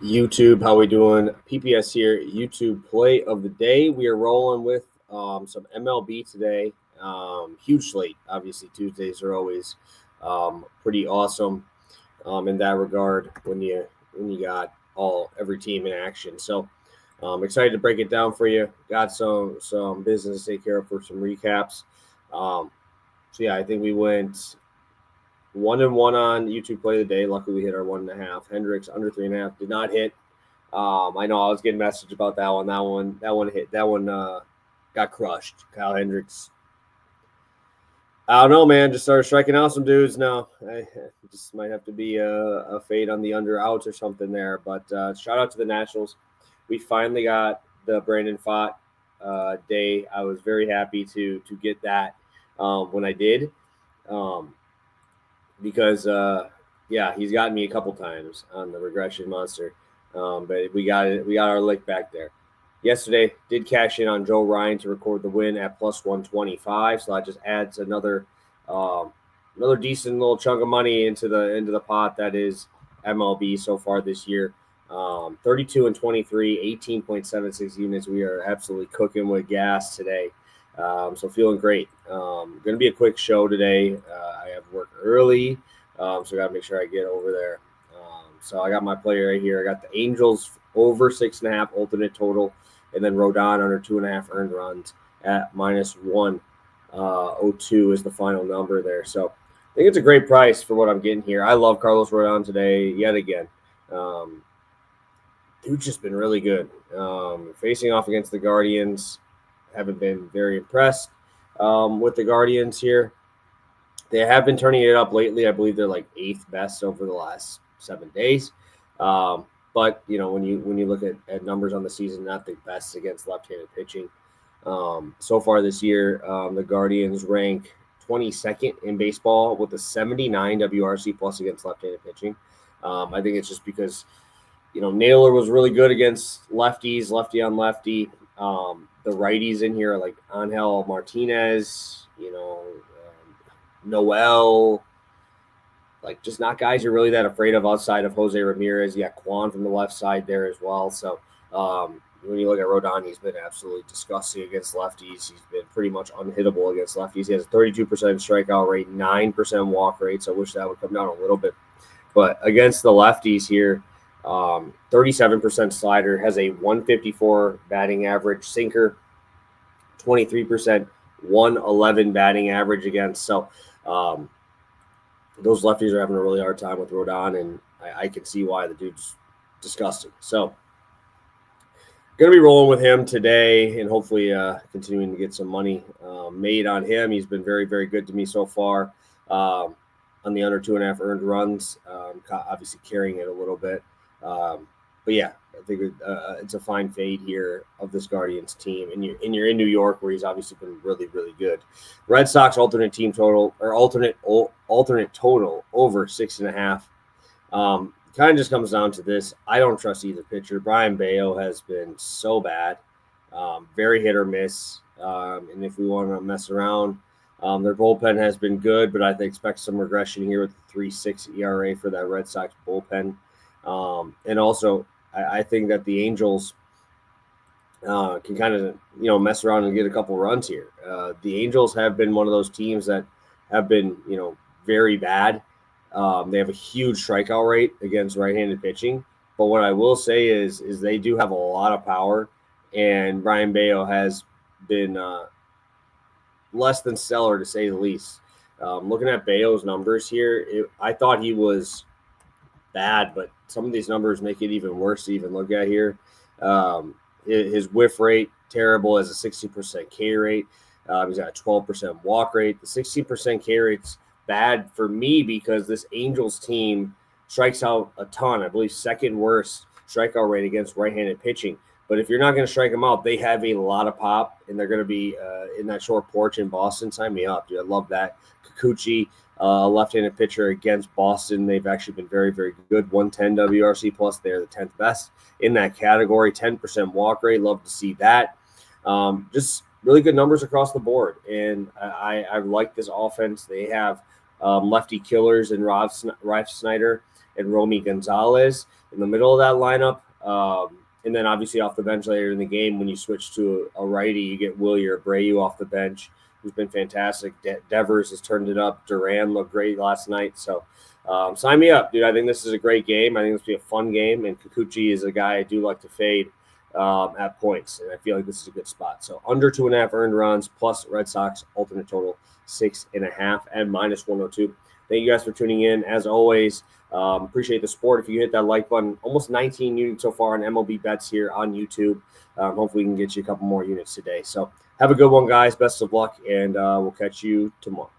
YouTube, how we doing? PPS here. YouTube play of the day. We are rolling with some MLB today. Huge slate. Obviously, Tuesdays are always pretty awesome in that regard when you got every team in action. So excited to break it down for you. Got some business to take care of for some recaps. Um, so yeah, I think we went 1-1 on YouTube play of the day. Luckily, we hit our 1.5. Hendricks under 3.5 did not hit. I know I was getting message about that one. That one hit. That one got crushed. Kyle Hendricks. I don't know, man. Just started striking out some dudes now. I just might have to be a fade on the under outs or something there. But shout out to the Nationals. We finally got the Brandon Pfaadt day. I was very happy to get that when I did. Um, because yeah, he's gotten me a couple times on the regression monster. But we got it. We got our lick back there. Yesterday, did cash in on Joe Ryan to record the win at plus 125. So that just adds another decent little chunk of money into the pot that is MLB so far this year. 32 and 23, 18.76 units. We are absolutely cooking with gas today. So feeling great. Going to be a quick show today. I have work early, so I got to make sure I get over there. So I got my player right here. I got the Angels over 6.5 alternate total, and then Rodon under 2.5 earned runs at minus 102 is the final number there. So I think it's a great price for what I'm getting here. I love Carlos Rodon today yet again. Dude's just been really good. Facing off against the Guardians, haven't been very impressed with the Guardians here. They have been turning it up lately. I believe they're like 8th best over the last 7 days. But when you look at numbers on the season, not the best against left-handed pitching. So far this year, the Guardians rank 22nd in baseball with a 79 WRC plus against left-handed pitching. I think it's just because Naylor was really good against lefties, lefty on lefty. The righties in here are like Angel Martinez, Noel, like just not guys you're really that afraid of outside of Jose Ramirez. You got Kwan from the left side there as well. So when you look at Rodon, he's been absolutely disgusting against lefties. He's been pretty much unhittable against lefties. He has a 32% strikeout rate, 9% walk rate. So I wish that would come down a little bit. But against the lefties here, 37% slider, has a 154 batting average, sinker, 23%, 111 batting average against. So those lefties are having a really hard time with Rodon, and I can see why. The dude's disgusting. So going to be rolling with him today and hopefully continuing to get some money made on him. He's been very, very good to me so far on the under 2.5 earned runs, obviously carrying it a little bit. But yeah, I think it's a fine fade here of this Guardians team, and you're in New York, where he's obviously been really, really good. Red Sox alternate team total or alternate total over 6.5. Kind of just comes down to this. I don't trust either pitcher. Brian Bayo has been so bad, very hit or miss. And if we want to mess around, their bullpen has been good, but I expect some regression here with the 3.6 ERA for that Red Sox bullpen. And also, I think that the Angels can kind of mess around and get a couple runs here. The Angels have been one of those teams that have been very bad. They have a huge strikeout rate against right-handed pitching. But what I will say is they do have a lot of power, and Brian Bayo has been less than stellar, to say the least. Looking at Bayo's numbers here, I thought he was bad, but some of these numbers make it even worse to even look at here. His whiff rate, terrible, as a 60% K rate. He's got a 12% walk rate. The 16% K rate's bad for me because this Angels team strikes out a ton. I believe second worst strikeout rate against right-handed pitching. But if you're not going to strike them out, they have a lot of pop, and they're going to be in that short porch in Boston. Sign me up, dude. I love that. Kikuchi, left-handed pitcher against Boston. They've actually been very, very good. 110 WRC plus. They're the 10th best in that category. 10% walk rate. Love to see that. Just really good numbers across the board. And I like this offense. They have lefty killers in Ralph Snyder and Romy Gonzalez in the middle of that lineup. And then obviously off the bench later in the game, when you switch to a righty, you get Wilyer Abreu off the bench, who's been fantastic. Devers has turned it up. Duran looked great last night. So sign me up, dude. I think this is a great game. I think this will be a fun game. And Kikuchi is a guy I do like to fade at points. And I feel like this is a good spot. So under 2.5 earned runs plus Red Sox alternate total 6.5 and -102. Thank you guys for tuning in. As always, appreciate the support. If you hit that like button, almost 19 units so far on MLB bets here on YouTube. Hopefully we can get you a couple more units today. So have a good one, guys. Best of luck, and we'll catch you tomorrow.